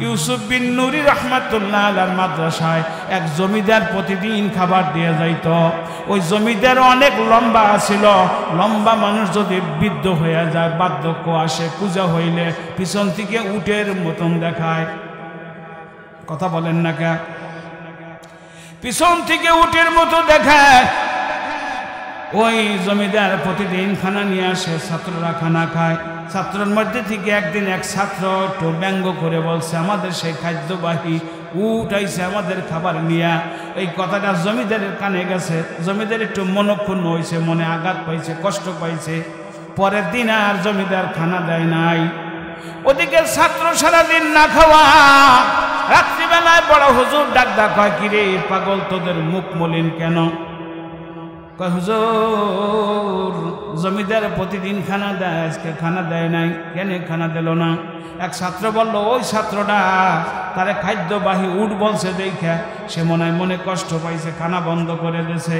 ইউসুফ বিন নুরি রহমাতুল্লাহ আলাইহির মাদ্রাসায় এক জমিদার প্রতিদিন খাবার দিয়ে যাইত। ওই জমিদার অনেক লম্বা ছিল, লম্বা মানুষ যদি বৃদ্ধ হয়ে যায়, বার্ধক্য আসে, পূজা হইলে পিছন থেকে উটের মতন দেখায়। কথা বলেন না কে? পিছন থেকে উটের মতো দেখায়। ওই জমিদার প্রতিদিন খানা নিয়ে আসে, ছাত্ররা খানা খায়। ছাত্রের মধ্যে থেকে একদিন এক ছাত্র একটু ব্যঙ্গ করে বলছে, আমাদের সেই খাদ্যবাহী উট আইছে আমাদের খাবার নিয়া। এই কথাটা জমিদারের কানে গেছে। জমিদার একটু মনক্ষুণ্ণ হয়েছে, মনে আঘাত পাইছে, কষ্ট পাইছে। পরের দিন আর জমিদার খানা দেয় নাই। ওদিকে ছাত্র সারাদিন না খাওয়া। রাত্রিবেলায় বড় হুজুর ডাক কয়, কিরে পাগল, তোদের মুখ মলিন কেন? কয়, হুজুর জমিদার প্রতিদিন খানা দেয়, আজকে খানা দেয় নাই, কেন খানা দিল না? এক ছাত্র বলল, ওই ছাত্রটা তারে খাদ্যবাহী উট বলছে দেখা সে মনে কষ্ট পাইছে, খানা বন্ধ করে দিয়েছে।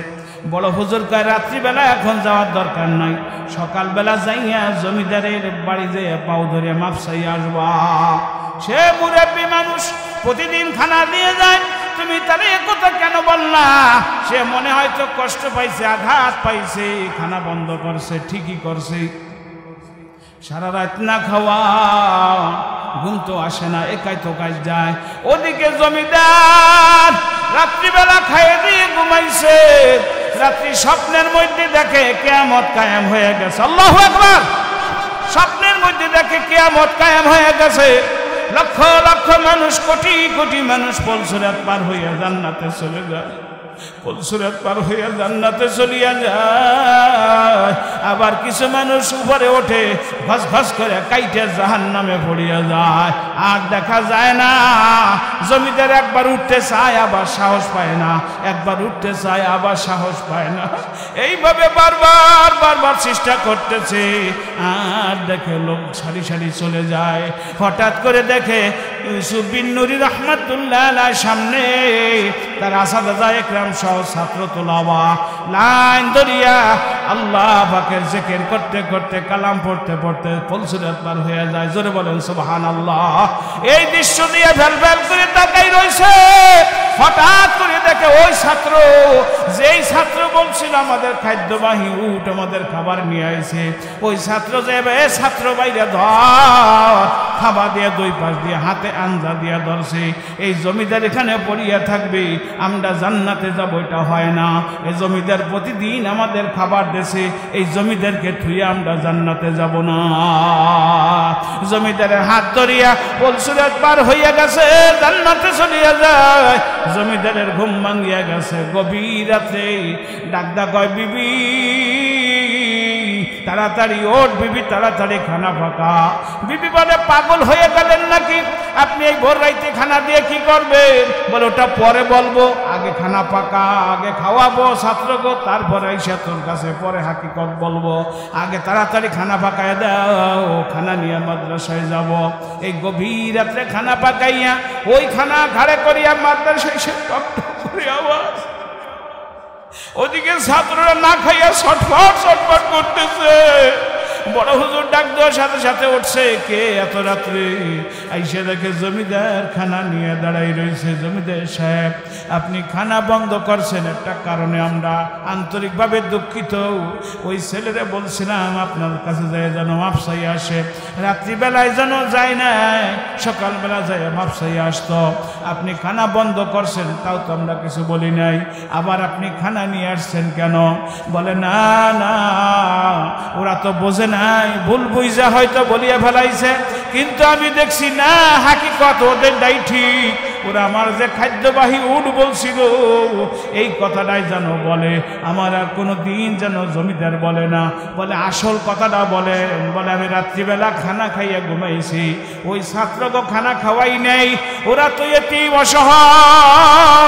বড় হুজুর কয়, রাত্রিবেলা এখন যাওয়ার দরকার নাই, সকালবেলা যাইয়া জমিদারের বাড়ি যেয়ে পাও ধরে মাপ চাইয়া আসবা। সে মুরব্বী মানুষ, প্রতিদিন খানা দিয়ে যায়, তুমি তারে একথা কেন বললা? সে মনে হয়তো কষ্ট পাইছে, আঘাত পাইছে, খানা বন্ধ করছে, ঠিকই করছে। সারা রাত না খাওয়া, ঘুম তো আসে না, একাই তো কাজ যায়। ওদিকে জমিদার রাত্রিবেলা খাইয়ে দিয়ে ঘুমাইছে। রাত্রি স্বপ্নের মধ্যে দেখে কিয়ামত কায়েম হয়ে গেছে। আল্লাহু আকবার! স্বপ্নের মধ্যে দেখে কিয়ামত কায়েম হয়ে গেছে। লক্ষ লক্ষ মানুষ, কোটি কোটি মানুষ পলসুরাত পার হইয়া জান্নাতে চলে যায়। পলসুরাত পার হইয়া জান্নাতে চলিয়া যায়। আবার কিছু মানুষ উপরে ওঠে, ঘস ঘস করে কাইটে জাহান্নামে পড়িয়া যায়, আর দেখা যায় না। জমিদার একবার উঠতে চায়, আবার সাহস পায় না, একবার উঠতে চায়, আবার সাহস পায় না। এইভাবে বারবার বারবার চেষ্টা করতেছে, আর দেখে লোক সারি সারি চলে যায়। হঠাৎ করে দেখে ইউসুফ বিন নুরি রহমাতুল্লাহ আলাইহির সামনে তার আসাদাজা একরাম সহ ছাত্র তোলাবা লাইন ধরিয়া আল্লাহ পাকের জিকির করতে করতে, কালাম পড়তে পড়তে পলসুরাত পার হয়ে যায়। জোরে বলেন সুবহানাল্লাহ। এই দৃশ্য দিয়ে ভেল ভেল করে তাকাই রইছে। হঠাৎ করে দেখে ওই ছাত্র, যেই ছাত্র বলছিল আমাদের খাদ্যবাহী উট আমাদের খাবার নিয়ে আইছে, ওই ছাত্র যাবে, ছাত্র বাইরে ধর, খাবার দিয়ে দুই পাশ দিয়ে হাতে আঞ্জা দিয়া ধরছে। এই জমিদার এখানে পড়িয়া থাকবে, আমরা জান্নাতে যাবো, এটা হয় না। এই জমিদার প্রতিদিন আমাদের খাবার দেশে, এই জমিদারকে থুইয়া আমরা জান্নাতে যাব না। জমিদারের হাত ধরিয়া পলসুরাত পার হইয়া গেছে, জান্নাতে চলিয়া যায়। জমিদারের ঘুম ভাঙিয়া গেছে। গভীর রাতে ডাক কয়, বিবি তাড়াতাড়ি ওঠ, বিবি তাড়াতাড়ি খানা পাকা। বিবি বলে, পাগল হয়ে গেলেন নাকি? আপনি এই ভোর রাইতে খানা দিয়ে কি করবেন? বলে, ওটা পরে বলবো, আগে খানা পাকা, আগে খাওয়াবো ছাত্রকে, তারপরে এসে তোর কাছে পরে হাকিকত বলবো। আগে তাড়াতাড়ি খানা পাকায় দাও, খানা নিয়ে মাদ্রাসায় যাব। এই গভীর রাত্রে খানা পাকাইয়া ওই খানা ঘাড়ে করিয়া মাদ্রাসায় সে আওয়াজ। ওদিকে ছাত্ররা না খাইয়া ছটফট ছটফট করতেছে। বড় হুজুর ডাক দেওয়ার সাথে সাথে উঠছে, কে এত রাত্রে? আইসে দেখে জমিদার খানা নিয়ে দাঁড়াই রয়েছে। জমিদার সাহেব, আপনি খানা বন্ধ করছেন, একটা কারণে আমরা আন্তরিকভাবে দুঃখিত। ওই ছেলেরা বলছিলাম আপনার কাছে যায় যেন মাপ চাইয়া আসে, রাত্রিবেলায় যেন যায় না, সকালবেলা যায় মাপ চাইয়া আসতো। আপনি খানা বন্ধ করছেন, তাও তো আমরা কিছু বলি নাই, আবার আপনি খানা নিয়ে আসছেন কেন? বলে, না না, ওরা তো বোঝে নাই, ভুল বুঝা হয়তো বলিয়া ফেলাইছে, কিন্তু আমি দেখছি না হাকিকত ওদের দায়ী ঠিক। ওরা আমার যে খাদ্যবাহী উট বলছিল, এই কথাটাই যেন বলে। আমার আর কোনো দিন যেন জমিদার বলে না, বলে আসল কথাটা বলে। বলে, আমি রাত্রিবেলা খানা খাইয়া ঘুমাইছি, ওই ছাত্রকে খানা খাওয়াই নেই। ওরা তো এতেই অসহায়,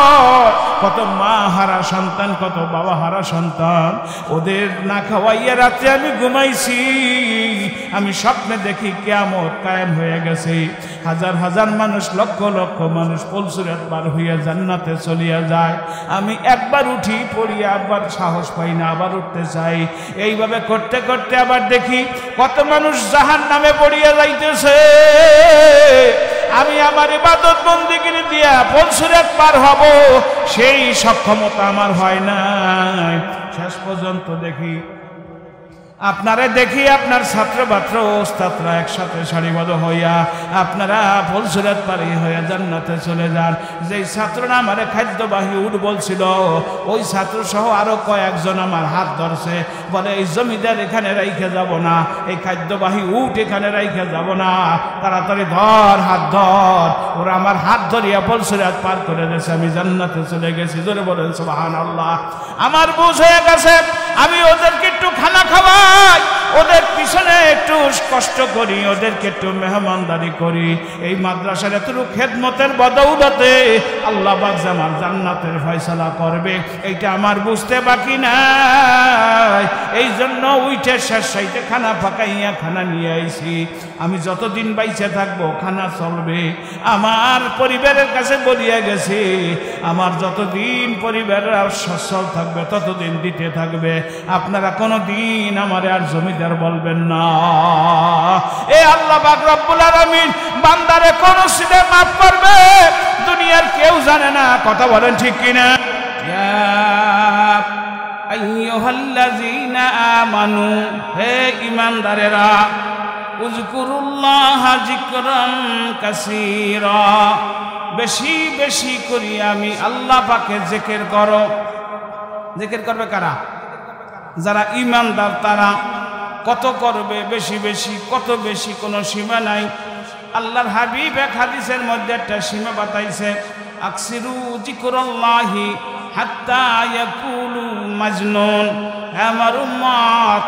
কত মা হারা সন্তান, কত বাবা হারা সন্তান, ওদের না খাওয়াইয়া রাত্রে আমি ঘুমাইছি। আমি স্বপ্নে দেখি কিয়ামত কায়েম হয়ে গেছে। হাজার হাজার মানুষ, লক্ষ লক্ষ মানুষ পলসুরাত পার হইয়া জান্নাতে চলিয়া যায়। আমি একবার উঠি পড়ি, একবার সাহস পাই না, আবার উঠতে চাই। এইভাবে করতে করতে আবার দেখি কত মানুষ জাহান্নামে পড়িয়া যাইতেছে। আমি আমার ইবাদত বন্দেগী দিয়া ফুলসিরাত পার হব, সেই সক্ষমতা আমার হয় নাই। শেষ পর্যন্ত দেখি আপনারা দেখি আপনার ছাত্র ছাত্র ওস্তাদরা একসাথে সারিবদ্ধ হইয়া আপনারা ফুলসিরাত পারি হইয়া জান্নাতে চলে যান। যেই ছাত্ররা আমার খাদ্যবাহী উট বলছিল, ওই ছাত্র সহ আরো কয়েকজন আমার হাত ধরছে, বলে এই জমিদার এখানে রাইখে যাব না, এই খাদ্যবাহী উট এখানে রাইখে যাব না, তাড়াতাড়ি ধর, হাত ধর। ওরা আমার হাত ধরিয়া ফুলসিরাত পার করে দিয়েছে, আমি জান্নাতে চলে গেছি। জোরে বলেন সুবহানাল্লাহ। আমার বুঝ হয়ে গেছে, আমি ওদেরকে একটু খানা খাওয়াই, ওদের পিছনে একটু কষ্ট করি, ওদেরকে একটু মেহমানদারি করি, এই মাদ্রাসার এতটুকু খেদমতের বদৌলতে আল্লাহ পাক আমার জান্নাতের ফয়সালা করবে, এইটা আমার বুঝতে বাকি নাই। এই জন্য উইঠে শেষ সাইতে খানা পাকাইয়া খানা নিয়ে আইছি। আমি যতদিন বাইচে থাকবো খানা চলবে। আমার পরিবারের কাছে বলিয়া গেছি, আমার যতদিন পরিবারের সচ্ছল থাকবে ততদিন দিতে থাকবে। আপনারা কোনো দিন আমারে আর জমিদার বলবেন না। এ আল্লাহ পাক রব্বুল আলামিন বান্দারে কোন সিদে মাফ করবে দুনিয়ার কেউ জানে না। কথা বলেন ঠিক কিনা? ইয়া আইয়ুহাল্লাযীনা আমানু, হে ঈমানদারেরা, উযকুরুল্লাহা যিকরান কাসীরা, বেশি বেশি করি আমি আল্লাহ পাকের জিকির করো। জিকির করবে কারা? যারা ঈমানদার তারা। কত করবে? বেশি বেশি। কত বেশি? কোনো সীমা নাই। আল্লাহর হাবিব এক হাদিসের মধ্যে একটা সীমা বাতাইছে, আকসিরু যিকরাল্লাহি হাত্তা ইয়াকুলু মাজনুন। আমার উম্মত,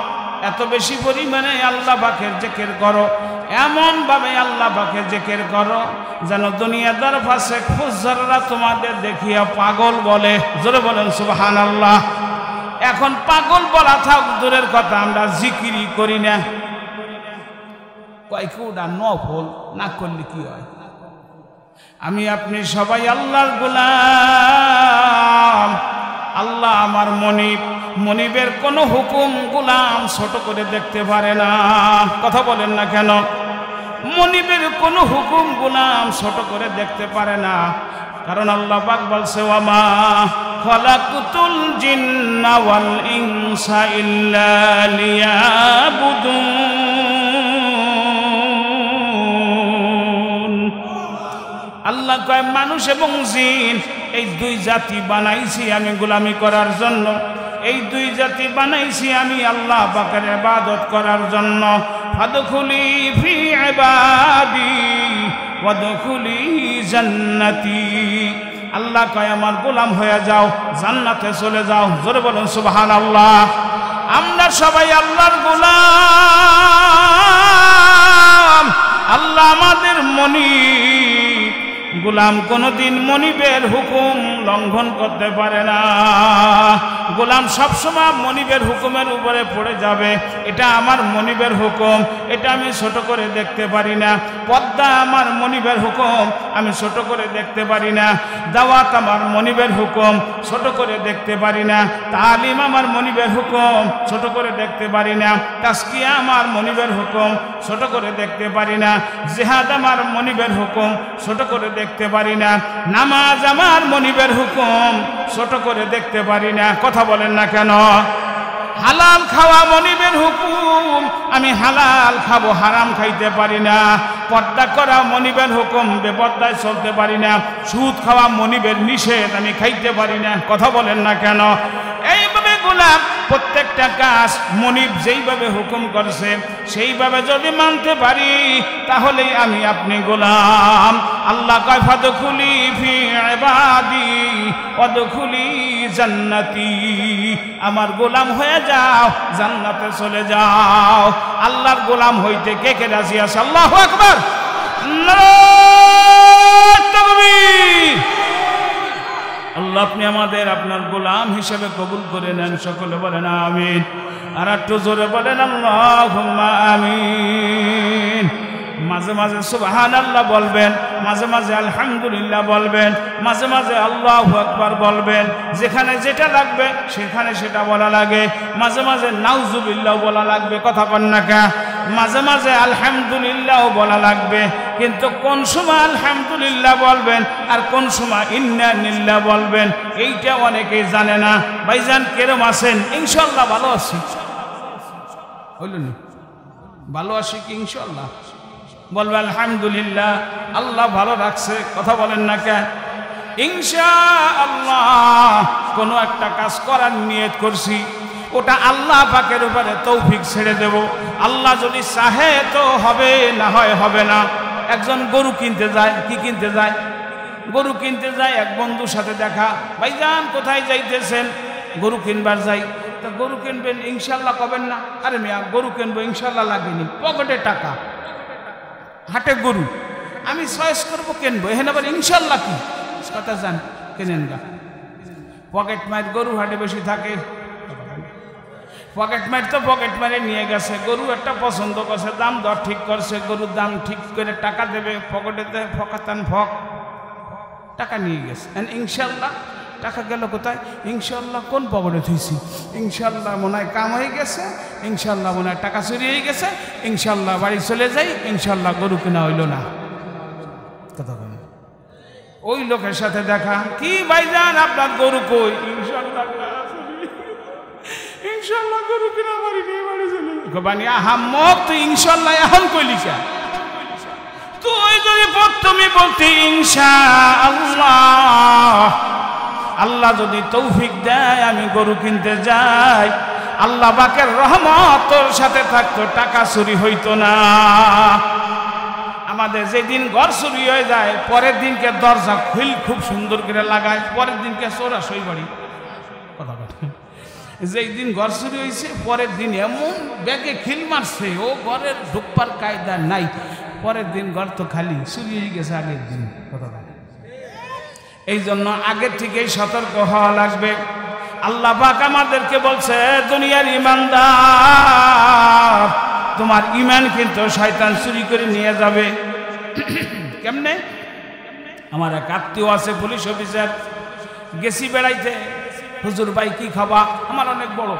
এত বেশি পরিমাণে আল্লাহ পাকের জিকির করো, এমন ভাবে আল্লাহ পাকের জিকির করো যেন দুনিয়াদার ফাসেক ফুজ্জাররা তোমাদের দেখিয়া পাগল বলে। জোরে বলেন সুবহানাল্লাহ। এখন পাগল বলা থাক দূরের কথা, আমরা জিকিরই করি না। কয়েকটা নফল না করলে কি হয়? আমি আপনি সবাই আল্লাহর গোলাম। আল্লাহ আমার মনিব, মনিবের কোনো হুকুম গোলাম ছোট করে দেখতে পারে না। কথা বলেন না কেন? মনিবের কোনো হুকুম গোলাম ছোট করে দেখতে পারে না, কারণ আল্লাহ পাক বলছে, ওয়ামা খালাকতুল জিন্না ওয়াল ইনসা ইল্লা লিয়াবুদুন। আল্লাহ কয় মানুষ এবং জিন এই দুই জাতি বানাইছি আমি গোলামি করার জন্য। এই দুই জাতি বানাইছি আমি আল্লাহ পাকের ইবাদত করার জন্য। ফাদখুলি ফি ইবাদি ওয়াদখুলি জান্নাতি। আল্লাহ কয় আমার গোলাম হয়ে যাও, জান্নাতে চলে যাও। জোরে বলেন সুবহানাল্লাহ। আমরা সবাই আল্লাহর গোলাম। আল্লাহ আমাদের মনিব। গোলাম কোনদিন মনিবের হুকুম লঙ্ঘন করতে পারে না। গোলাম সবসময় মনিবের হুকুমের উপরে পড়ে যাবে, এটা আমার মনিবের হুকুম, এটা আমি ছোট করে দেখতে পারি না। পর্দা আমার মনিবের হুকুম, আমি ছোট করে দেখতে পারি না। দাওয়াত আমার মনিবের হুকুম, ছোট করে দেখতে পারি না। তালিম আমার মনিবের হুকুম, ছোট করে দেখতে পারি না। তাজকিয়া আমার মনিবের হুকুম, ছোট করে দেখতে পারি না। জিহাদ আমার মনিবের হুকুম, ছোট করে দেখতে পারি না। নামাজ আমার মনিবের হুকুম, ছোট করে দেখতে পারি না। কথা বলেন না কেন? হালাল খাওয়া মনিবের হুকুম, আমি হালাল খাবো, হারাম খাইতে পারি না। পর্দা করা মনিবের হুকুম, বেপর্দায় চলতে পারি না। সুদ খাওয়া মনিবের নিষেধ, আমি খাইতে পারি না। কথা বলেন না কেন? এইভাবে গোলাম প্রত্যেকটা কাজ মনিব যেইভাবে হুকুম করছে সেইভাবে যদি মানতে পারি তাহলেই আমি আপনি গোলাম। আল্লাহ কয় ফাদখুলি ফি ইবাদি ওয়াদখুলি জান্নাতি। আমার গোলাম হয়ে যাও, জান্নাতে চলে যাও। আল্লাহর গোলাম হইতে কে কে রাজি আছে? আল্লাহু আকবার। নারায়ে তাকবীর। আল্লাহ আপনি আমাদের আপনার গোলাম হিসেবে কবুল করে নেন। সকলে বলেন আমিন। আর একটু জোরে বলেন আল্লাহুম্মা আমিন। মাঝে মাঝে সুবহানাল্লাহ বলবেন, মাঝে মাঝে আলহামদুলিল্লাহ বলবেন, মাঝে মাঝে আল্লাহু আকবার বলবেন। যেখানে যেটা লাগবে সেখানে সেটা বলা লাগে। মাঝে মাঝে নাউজুবিল্লাহ বলা লাগবে। কথা বলেন না কা? মাঝে মাঝে আলহামদুলিল্লাহ বলা লাগবে। কিন্তু কোন সময় আলহামদুলিল্লাহ বলবেন আর কোন সময় ইন্না লিল্লাহ বলবেন এইটা অনেকেই জানে না। ভাইজান কেরম আছেন? ইনশাআল্লাহ ভালো আছি। হইল ভালো আছি কি? ইনশাআল্লাহ বলবে আলহামদুলিল্লাহ, আল্লাহ ভালো রাখছে। কথা বলেন না কেন? ইনশাআল্লাহ কোনো একটা কাজ করার নিয়ত করছি, ওটা আল্লাহ পাকের উপরে তৌফিক ছেড়ে দেব। আল্লাহ যদি চাহে তো হবে, না হয় হবে না। একজন গরু কিনতে যায়। কি কিনতে যায়? গরু কিনতে যায়। এক বন্ধুর সাথে দেখা, ভাইজান কোথায় যাইতেছেন? গরু কিনবার যাই। তা গরু কিনবেন ইনশাআল্লাহ কবেন না? আরে মিয়া গরু কিনবো ইনশাআল্লাহ লাগেনি, পকেটে টাকা, হাটে গরু, আমি চয়েস করবো কিনবো, এখানে আবার ইনশাআল্লাহ কি কথা জান? কেনেন গা। পকেট মার গরু হাটে বেশি থাকে। পকেট মার তো পকেট মারে নিয়ে গেছে, গরু একটা পছন্দ করছে, দাম দর ঠিক করছে, গরুর দাম ঠিক করে টাকা দেবে, পকেটেতে ফকাতান ফক টাকা নিয়ে গেছে। ইনশাআল্লাহ টাকা গেল কোথায়? ইনশাআল্লাহ কোন পকেটে থুইছি? ইনশাআল্লাহ মনে হয় কাম হয়ে গেছে, ইনশাআল্লাহ মনে হয় টাকা চুরি হয়ে গেছে, ইনশাআল্লাহ বাড়ি চলে যাই, ইনশাআল্লাহ গরু কেনা হইল না। কথা বলেন। ওই লোকের সাথে দেখা, কি ভাইজান আপনার গরু কই? ইনশাআল্লাহ ইনশাআল্লাহ গরু কেনা বাড়ি নিয়ে বাড়ি চলে বানি। আহাম্মক তুই ইনশাআল্লাহ এখন কইলি কা? তুই যদি প্রথমে বলতি ইনশাআল্লাহ, আল্লাহ যদি তৌফিক দেয় আমি গরু কিনতে যাই, আল্লাহ পাকের রহমত তোর সাথে থাকতো, টাকা চুরি হইতো না। আমাদের যেদিন ঘর চুরি হয়ে যায়, পরের দিনকে দরজা খুব সুন্দর করে লাগায়, পরের দিনকে চোরা সই বাড়ি। কথা বলে। যেই দিন ঘর চুরি হয়েছে পরের দিন এমন ব্যাগে খিল মারছে, ও ঘরের ঢুকবার কায়দা নাই, পরের দিন ঘর তো খালি, চুরি হয়ে গেছে আগের দিন। কথা বলে। এই জন্য আগের থেকেই সতর্ক হওয়া লাগবে। আল্লাহ পাক আমাদেরকে বলছে, দুনিয়ার ঈমানদার, তোমার ঈমান কিন্তু শয়তান চুরি করে নিয়ে যাবে। কেমনে? আমার এক আত্মীয় আছে পুলিশ অফিসার, গেছি বেড়াইতে, হুজুর ভাই কি খাবা? আমার অনেক বড়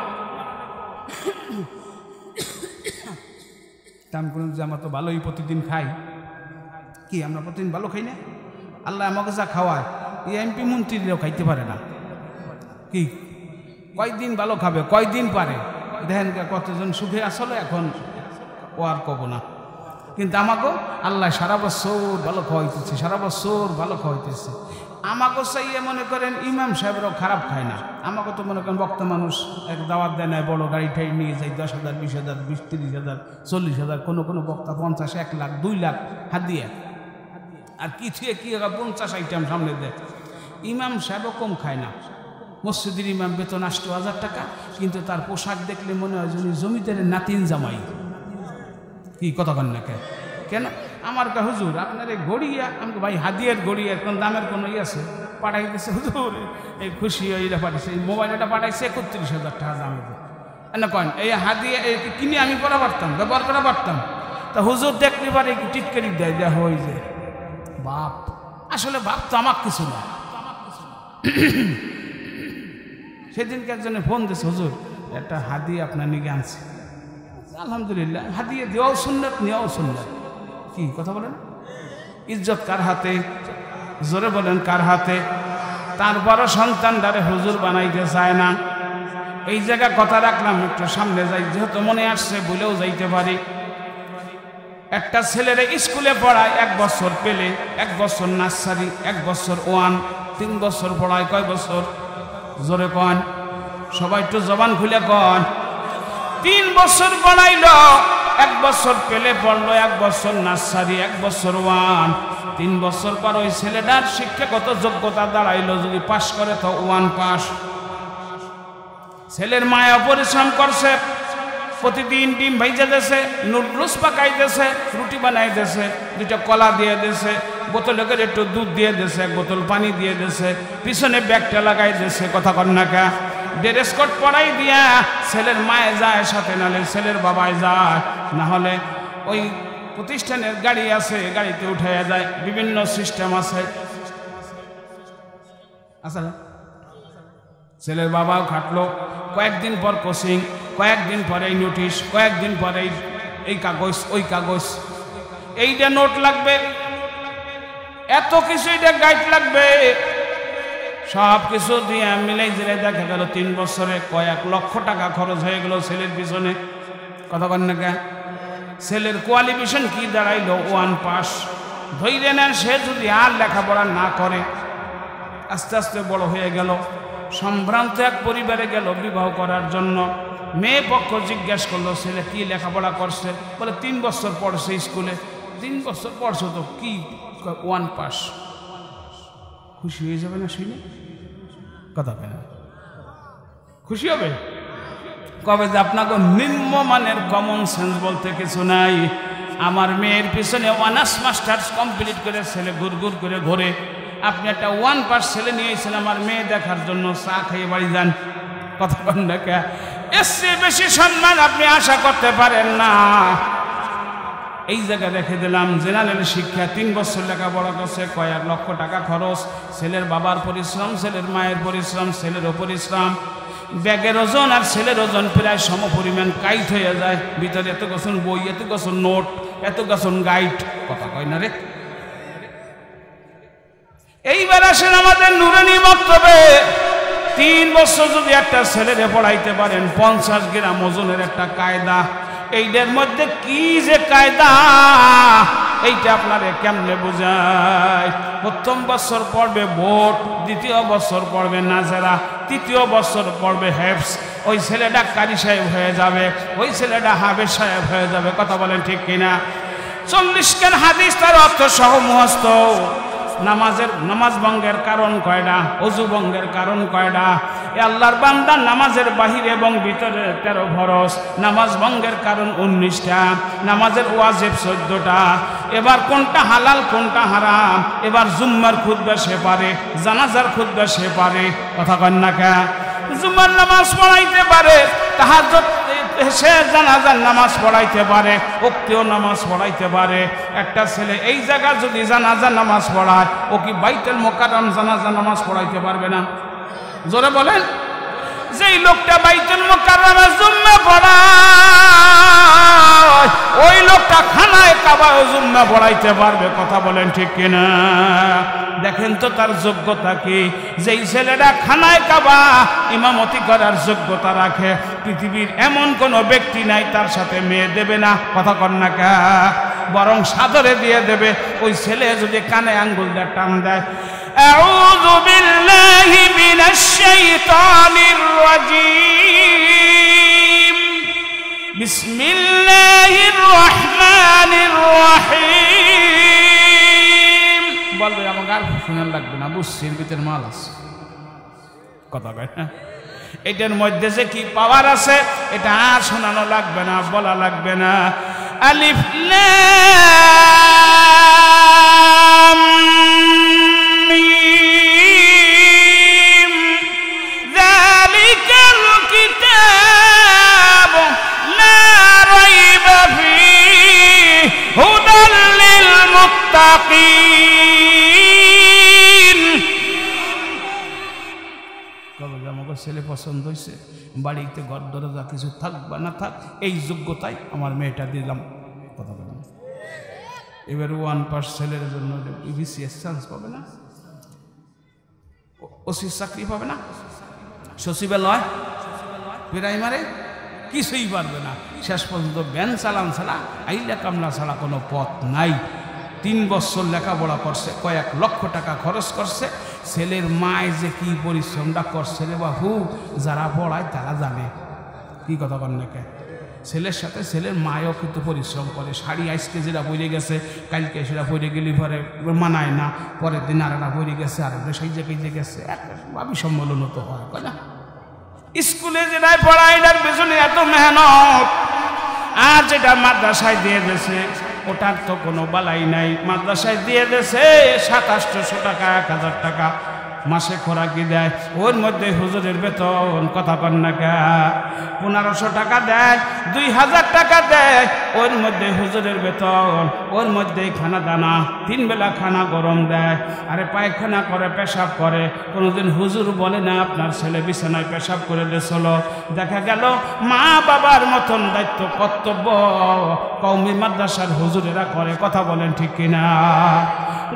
দাম করুন যে আমরা তো ভালোই প্রতিদিন খাই। কি আমরা প্রতিদিন ভালো খাই না? আল্লাহ আমাকে যা খাওয়ায় এমপি মন্ত্রীরাও খাইতে পারে না। কি কয়দিন ভালো খাবে, কয়দিন পারে? দেখেন কতজন সুখে আসলে এখন ও আর কব না। কিন্তু আমাকেও আল্লাহ সারা বছর ভালো খাওয়াইতেছে, সারা বছর ভালো খাওয়াইতেছে। আমাকেও চাইয়ে মনে করেন ইমাম সাহেবরাও খারাপ খায় না। আমাকে তো মনে করেন বক্তা মানুষ, এক দাওয়াত দেয় না, বড় গাড়ি ঠাড়ি নিয়ে যায়, 10,000, 20,000, 20, 30,000, 40,000, কোনো কোনো বক্তা 50, 1 লাখ, 2 লাখ হাত দিয়ে, আর কি থুয়ে কি 50 আইটেম সামনে দেয়। ইমাম সাহেবও কম খায় না। মসজিদের ইমাম বেতন 8,000 টাকা, কিন্তু তার পোশাক দেখলে মনে হয় যিনি জমিদারের নাতিন জামাই। কি কথা বলেন না কেন? কেন আমার কা হুজুর আপনার এই গড়িয়া, আমাকে ভাই হাদিয়ার গড়িয়া কোন দামের কোনো ই আছে? পাঠাই দিয়েছে হুজুর, এই খুশি হইলে পাঠাইছে, এই মোবাইলটা পাঠাইছে 31,000 টাকা দামে। না কন এই হাদিয়া কিনে আমি করা পারতাম, ব্যবহার করা পারতাম। তা হুজুর দেখতে পারে একটু টিটকারি দেয়, দেওয়া হয়ে যায়। বাপ আসলে বাপ তো আমার কিছু না। সেদিনকে একজনে ফোন দিয়েছে, হুজুর একটা হাদিয়া আপনার নিকে আনছে। আলহামদুলিল্লাহ, হাদিয়া দেওয়াও সুন্নাত, নেওয়াও সুন্নাত। কি কথা বলেন? ইজ্জত কার হাতে? জোরে বলেন কার হাতে? তার বড় সন্তানটারে হুজুর বানাইতে চায় না। এই জায়গা কথা রাখলাম, একটু সামনে যাই, যেহেতু মনে আসছে বলেও যাইতে পারি। একটা ছেলেরে স্কুলে পড়ায় 1 বছর পেলে, 1 বছর নার্সারি, 1 বছর 1, 3 বছর পড়ায়। কয় বছর? জোরে কন, সবাই একটু জবান খুলে কন। 3 বছর পড়াইল, 1 বছর পেলে পড়লো, 1 বছর নার্সারি, 1 বছর 1। 3 বছর পর ওই ছেলেটার শিক্ষাগত যোগ্যতা দাঁড়াইলো, যদি পাশ করে তো 1 পাস। ছেলের মায়া পরিশ্রম করছে, প্রতিদিন ডিম ভাইজা দেছে, নুডলস পাকাইতেছে, রুটি বানাই দেছে, 2টা কলা দিয়ে দেছে, বোতলে করে একটু দুধ দিয়ে দেছে, 1 বোতল পানি দিয়ে দেছে, পিছনে ব্যাগটা লাগাই দেছে। কথা কর না কা? ড্রেস কোড পরাই দিয়া ছেলের মায়ে যায় সাথে, নাহলে ছেলের বাবায় যায়, না হলে ওই প্রতিষ্ঠানের গাড়ি আছে, গাড়িতে উঠাইয়া যায়। বিভিন্ন সিস্টেম আছে। আচ্ছা, ছেলের বাবাও খাটলো, কয়েকদিন পর কোচিং, কয়েকদিন পরে এই নোটিশ, কয়েকদিন পরে এই কাগজ, ওই কাগজ। এইটা নোট লাগবে, এত কিছু এটা গাইড লাগবে, সব কিছু দিয়ে মিলাই দিলে দেখা গেল 3 বছরে কয়েক লক্ষ টাকা খরচ হয়ে গেল ছেলের পিছনে। কথা বলেন না কে? ছেলের কোয়ালিফিকেশন কি দাঁড়াইলো? 1 পাস। ধৈর্য নেন, সে যদি আর লেখাপড়া না করে, আস্তে আস্তে বড় হয়ে গেল, সম্ভ্রান্ত এক পরিবারে গেল বিবাহ করার জন্য। মেয়ে পক্ষ জিজ্ঞেস করলো ছেলে কি লেখাপড়া করছে? বলে 3 বছর পড়ছে স্কুলে। 3 বছর পড়ছে তো কি? 1 পাস। খুশি হয়ে যাবে না শুনে? কথা কেন খুশি হবে? কবে যে আপনাকে নিম্নমানের কমন সেন্স বলতে কিছু নাই। আমার মেয়ের পিছনে অনার্স মাস্টার্স কমপ্লিট করে ছেলে ঘুরঘুর করে ঘোরে, আপনি একটা 1 পাস ছেলে নিয়েছেন আমার মেয়ে দেখার জন্য, চা খেয়ে বাড়ি যান। কথা বলেন না কে? এর চেয়ে বেশি সম্মান আপনি আশা করতে পারেন না। এই জায়গায় রেখে দিলাম জেনারেল শিক্ষা, 3 বছর লেখাপড়া করছে, কয়েক লক্ষ টাকা খরচ, ছেলের বাবার পরিশ্রম, ছেলের মায়ের পরিশ্রম, ছেলেরও পরিশ্রম। ব্যাগের ওজন আর ছেলের ওজন প্রায় সম পরিমাণ কাইট হয়ে যায়। ভিতরে এত গছন বই, এত গছন নোট, এত গছন গাইড। কথা কয় না রে? এইবার আসেন আমাদের নুরানি বক্তব্যে। 3 বছর যদি একটা ছেলেরে পড়াইতে পারেন, 50 গ্রাম ওজনের একটা কায়দা, এইটার মধ্যে কি যে কায়দা, এইটা আপনারে কেমনে বোঝায়? প্রথম বছর পড়বে বোর্ড, দ্বিতীয় বছর পড়বে নাজেরা, তৃতীয় বছর পড়বে হেফস। ওই ছেলেটা কারি সাহেব হয়ে যাবে, ওই ছেলেটা হাফেজ সাহেব হয়ে যাবে। কথা বলেন ঠিক কিনা? 40 খান হাদিস তার অর্থ সহ মুখস্থ। নামাজ ভঙ্গের কারণ কয়টা? অজু ভঙ্গের কারণ কয়টা? এ আল্লাহর বান্দা নামাজের বাহিরে এবং ভিতরে 13 ফরজ, নামাজ ভঙ্গের কারণ 19টা, নামাজের ওয়াজিব 14টা। এবার কোনটা হালাল কোনটা হারাম? এবার জুম্মার খুতবা সে পারে, জানাজার খুতবা সে পারে। কথা কন না কে? জুম্মার নামাজ পড়াইতে পারে, তাহাজ্জুদ সে জানাজার নামাজ পড়াইতে পারে, উক্তীয় নামাজ পড়াইতে পারে। একটা ছেলে এই জায়গা যদি জানাজার নামাজ পড়ায়, ও কি বাইতুল মুকাররম জানাজার নামাজ পড়াইতে পারবে না? জোরে বলেন। যেই লোকটা বাইতুল মুকাররমে জুম্মা পড়ায়, ওই লোকটা খানায় কাবায় জুম্মা পড়াইতে পারবে। কথা বলেন ঠিক কিনা? দেখেন তো তার যোগ্যতা কি। যেই ছেলেটা খানায় কাবা ইমামতি করার যোগ্যতা রাখে, পৃথিবীর এমন কোনো ব্যক্তি নাই তার সাথে মেয়ে দেবে না। কথা কন না কে? বরং সাদরে দিয়ে দেবে। ওই ছেলে যদি কানে আঙ্গুল দিয়ে টান দেয়, আউযু বিল্লাহি মিনাশ শাইতানির রাজীম, বিসমিল্লাহির রহমানির রহিম বলবে, আমাকে আর শোনার লাগবে না, বুঝছির ভিতরে মাল আছে। কথা কয় না? এটার মধ্যে যে কি পাওয়ার আছে এটা আর শোনানো লাগবে না, বলা লাগবে না। আলিফ লাম মিম, যালিকাল কিতাব লা রাইবা ফীহি হুদাল লিল মুত্তাকিন। আমাকে ছেলে পছন্দ হয়েছে, বাড়িতে ঘর দরজা কিছু থাক বা না থাক, এই যোগ্যতায় আমার মেয়েটা দিলাম। কথা বলেন। এবার 1 পাস ছেলের জন্য বিসিএস চান্স পাবে না, ওসির চাকরি পাবে না, সচিবালয়, প্রাইমারি কিছুই পারবে না। শেষ পর্যন্ত ব্যান চালান ছাড়া, আইলা কামলা ছাড়া কোনো পথ নাই। 3 বছর লেখাপড়া করছে, কয়েক লক্ষ টাকা খরচ করছে। ছেলের মায় যে কি পরিশ্রমটা করছে রে বাবু, যারা পড়ায় তারা জানে। কি কথা বল না কে? ছেলের সাথে ছেলের মায়ও কিন্তু পরিশ্রম করে। শাড়ি আজকে যেটা পরে গেছে, কালকে সেটা পরে গেলে পরে মানায় না, পরের দিন আর একটা পরে গেছে, আর একটা সেই জায়গায় গেছে, ভাবি সম্মেলন তো হয় না। স্কুলে যেটাই পড়ায় এটার পেছনে এত মেহনত, আর যেটা মাদ্রাসায় দিয়ে দিয়েছে ওটার তো কোনো বালাই নাই। মাদ্রাসায় দিয়ে দিয়েছে 2700 টাকা, 1000 টাকা, মাসে খোরাকি দেয়, ওর মধ্যে হুজুরের বেতন কথা কন না কা 1500 টাকা দেয়, 2000 টাকা দেয়, ওর মধ্যে হুজুরের বেতন, ওর মধ্যে খানা দানা 3 বেলা খানা গরম দেয়। আরে পায়খানা করে পেশাব করে, কোনোদিন হুজুর বলে না আপনার ছেলে বিছানায় পেশাব করে দিয়েছিল? দেখা গেল মা বাবার মতন দায়িত্ব কর্তব্য কওমি মাদ্রাসার হুজুরেরা করে, কথা বলেন ঠিক কিনা?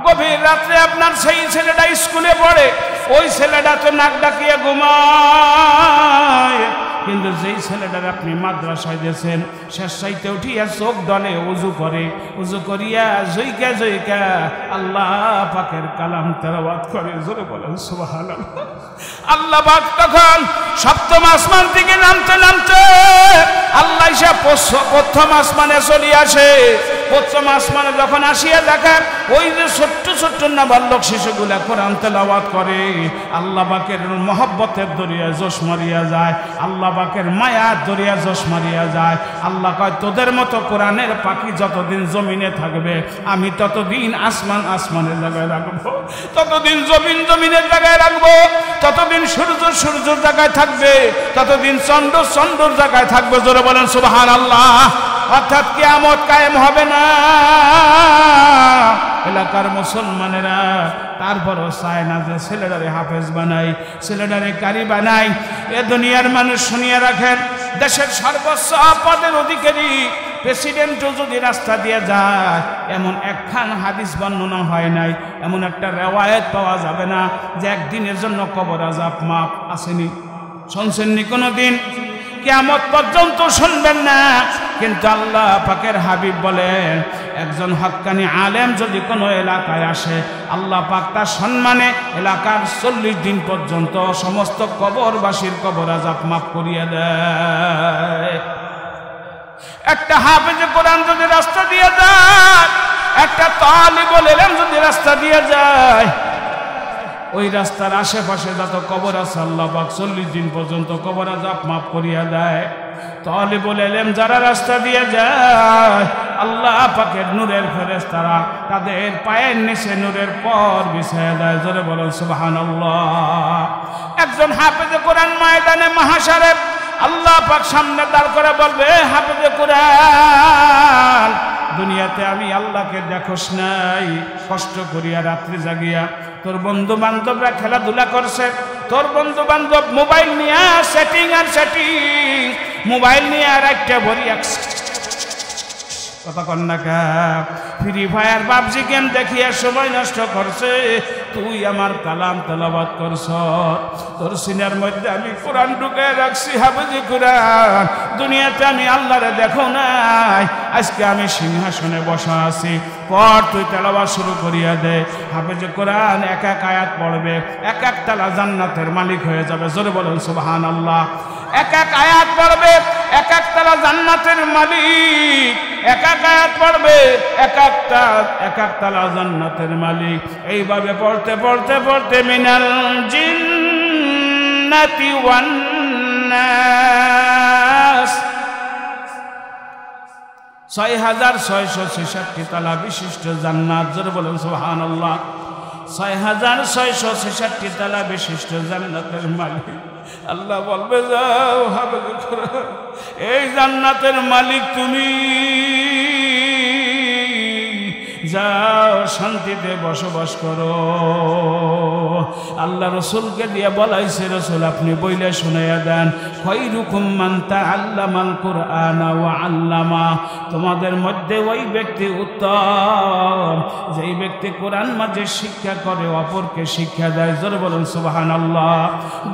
গভীর রাত্রে আপনার সেই ছেলেটা স্কুলে পড়ে, ওই ছেলেটা তো নাক ডাকিয়ে ঘুমায়, কিন্তু যেই ছেলেটার আপনি মাদ্রাসায় দিয়েছেন শেষ সাইতে উঠিয়া চোখ দলে উজু করে, উজু করিয়া জৈকা জৈকা আল্লাহ পাকের কালাম তেলাওয়াত করে। জোরে বলেন সুবহানাল্লাহ। আল্লাহ পাক তখন সপ্তম আসমান থেকে নামতে নামতে আল্লাহ এসে প্রথম আসমানে চলে আসে। প্রথম আসমানে যখন আসিয়া দেখে ওই যে ছোট্ট ছোট্ট নাবালক শিশুগুলা কোরআন তেলাওয়াত করে, আল্লাহ পাকের মহব্বতের দরিয়া জোশ মারিয়া যায়, আল্লাহ পাকের মায়ার দরিয়া জোশ মারিয়া যায়। আল্লাহ কয় তোদের মতো কোরআনের পাখি যতদিন জমিনে থাকবে আমি ততদিন আসমান আসমানের জায়গায় রাখবো, ততদিন জমিন জমিনের জায়গায় রাখবো, ততদিন সূর্য সূর্যের জায়গায় থাকবে, ততদিন চন্দ্র চন্দ্রর জায়গায় থাকবে। জোরে বলেন সুবহানাল্লাহ। অর্থাৎ কিয়ামত কায়েম হবে না। এলাকার মুসলমানেরা তারপরও চায় না যে ছেলেটারে হাফেজ বানাই, ছেলেটারে কারি বানাই। এ দুনিয়ার মানুষ শুনিয়ে রাখেন, দেশের সর্বোচ্চ পদের অধিকারী প্রেসিডেন্টও যদি রাস্তা দিয়ে যায়, এমন একখান হাদিস বর্ণনা হয় নাই, এমন একটা রেওয়ায়েত পাওয়া যাবে না যে একদিনের জন্য কবর আযাব মাফ। আসেনি? শুনছেননি কোনো দিন? কিয়ামত পর্যন্ত শুনবেন না। কিন্তু আল্লাহ পাকের হাবিব বলেন একজন হক্কানি আলেম যদি কোনো এলাকায় আসে, আল্লাহ পাক তার সম্মানে এলাকার 40 দিন পর্যন্ত সমস্ত কবরবাসীর কবর আযাব মাফ করিয়ে দেয়। একটা হাফেজে কোরআন যদি রাস্তা দিয়ে যায়, একটা তালিবুল ইলম যদি রাস্তা দিয়ে যায়, ওই রাস্তার আশেপাশে যত কবর আছে আল্লাহ পাক 40 দিন পর্যন্ত কবর আযাব মাফ করিয়া দেয়। তালিবুল ইলম যারা রাস্তা দিয়ে যায়, আল্লাহ পাকের নূরের ফেরেশতারা তাদের পায়ের নিচে নূরের পর বিছায়া দেয়। জোরে বলেন সুবহানাল্লাহ। একজন হাফেজে কোরআন ময়দানে মাহশারে আল্লাহ পাক সামনে দাঁড় করে বলবে, হাফেজে কোরআন দুনিয়াতে আমি আল্লাহকে দেখোস নাই, কষ্ট করিয়া রাত্রি জাগিয়া তোর বন্ধু বান্ধবরা খেলাধুলা করছে, তোর বন্ধু বান্ধব মোবাইল নিয়ে সেটিং আর সেটিং, মোবাইল নিয়ে আর একটা ভরি কথা কন না কা ফ্রি ফায়ার পাবজি গেম দেখিয়া সময় নষ্ট করছে, তুই আমার কালাম তেলাওয়াত করছ। তোর সিনার মধ্যে আমি কোরআন ঢুকে রাখছি, হাফেজে কোরআন দুনিয়াতে আমি আল্লাহরে দেখো নাই, আজকে আমি সিংহাসনে বসা আছি, পর তুই তেলাওয়াত শুরু করিয়া দে। হাফেজে কোরআন এক এক আয়াত পড়বে, এক এক তালা জান্নাতের মালিক হয়ে যাবে। জোরে বলেন সুবহানাল্লাহ। এক এক আয়াত পড়বে, এক এক তালা জান্নাতের মালিক, এক এক আয়াত পড়বে, এক এক তালা জান্নাতের মালিক। এইভাবে পড়তে পড়তে পড়তে মিনাল জিন্নাতি ওয়ান নাস 6666 তালা বিশিষ্ট জান্নাত। জোরে বলেন সুবহানাল্লাহ। 6666 তালা বিশিষ্ট জান্নাতের মালিক। আল্লাহ বলবে যাও হাফেজে কোরআন, এই জান্নাতের মালিক তুমি, যাও শান্তিতে বসবাস করো। আল্লাহ রসুলকে দিয়ে বলাইছে, রসুল আপনি বইলে শুনাইয়া দেন, খায়রুকুম মান তাআল্লামাল কুরআনা ওয়া আল্লামা, তোমাদের মধ্যে ওই ব্যক্তি উত্তম যেই ব্যক্তি কোরআন মাঝে শিক্ষা করে, অপরকে শিক্ষা দেয়। জোরে বলেন সুবহানাল্লাহ।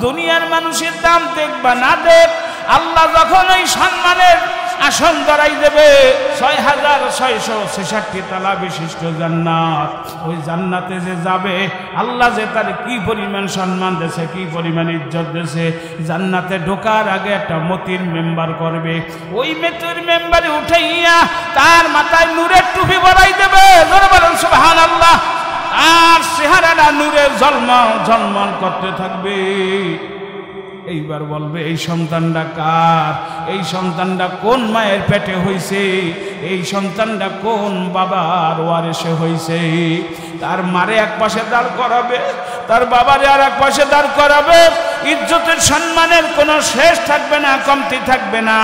দুনিয়ার মানুষের দাম দেখবা না দেখ, আল্লাহ যখন ওই সম্মানের আসন ধরাই দেবে 6666 তালা বিশিষ্ট জান্নাত, ওই জান্নাতে যে যাবে আল্লাহ যে তার কি পরিমাণ সম্মান দেছে, কি পরিমাণ ইজ্জত দেছে। জান্নাতে ঢোকার আগে একটা মতির মেম্বার করবে, ওই মতির মেম্বারে উঠাইয়া তার মাথায় নূরের টুপি বরাই দেবে। জোরে বলেন সুবহানাল্লাহ। আর চেহারাটা নূরে ঝলমল ঝলমল করতে থাকবে। এইবার বলবে এই সন্তানটা কার, এই সন্তানটা কোন মায়ের পেটে হইছে, এই সন্তানটা কোন বাবার ওয়ারিসে হইছে। তার মারে এক পাশে দাঁড় করাবে, তার বাবারে আর এক পাশে দাঁড় করাবে, ইজ্জতের সম্মানের কোনো শেষ থাকবে না, কমতি থাকবে না।